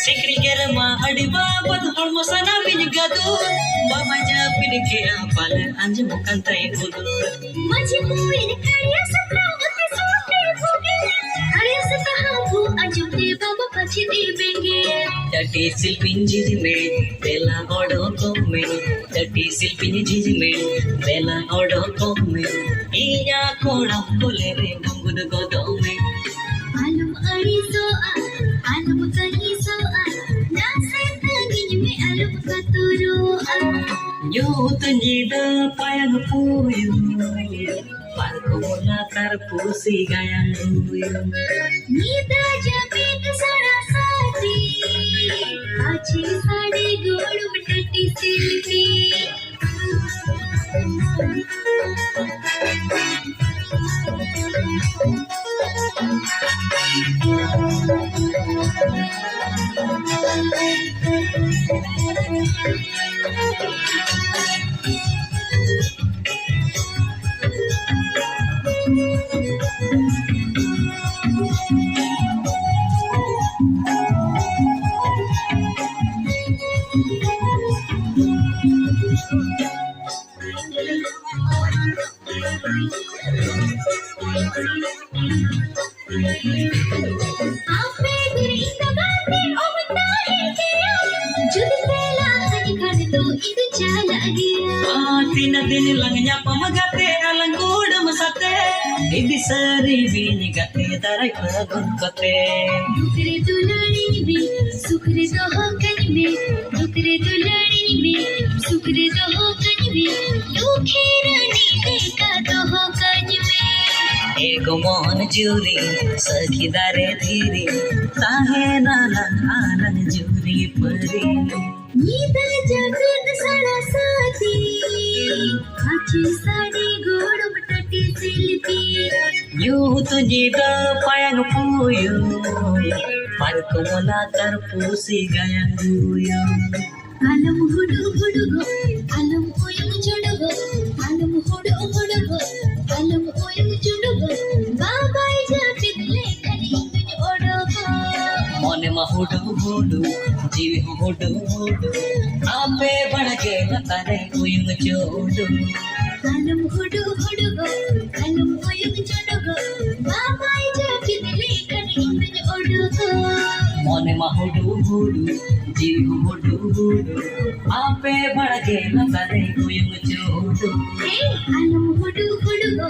Sikri germa adiba bad hormo sana bin gadu baba ja pin ke apal anj mukan tai kudu maji puin kariya sakrawati sote bhoge kariya satahu ajute baba pachi debenge tati silpin jiji me bela odo ko me tati silpin jiji me bela odo ko me iya koda kole re mungud godo me alum ari so alum kahi so na satangin me alum katuru yo tunjida payang puyu parkola tar pusi gayang puyu nida jabit sarasati achi sade godu mtati silpi ape gurita bande omtai kiya jud pela kani kan to idu chala gaya tina din lang nya pamagate alang kodam sate idi sari bin gate tarai pagun kate dukre dulani be sukre doho kan be dukre dulani be sukre doho kan be dukhe rani ka doho kan be एको मन जुरी सखीदारे धीरे ताहे नालन Alan जुरी परी nida jabit sarasati achi sade godu mtati silpi you तुझी the Payeng पुयो परकोला कर pussy गयंग गुयो alam hudu hudu go alam oyung chodu go alam hudu hudu go alam oyung chodu go baba jabit le kani tuj odo go मोने महुडु हुडु जीवी हुडु हुडु आपे बढ़ के तारे उयुंग चोडु alam hudu hudu go alam oyung chodu go baba jabit le kani tuj odo go मोने महुडु हुडु जीवी हुडु हुडु आपे बढ़ के तारे उयुंग चोडु hey alam hudu hudu go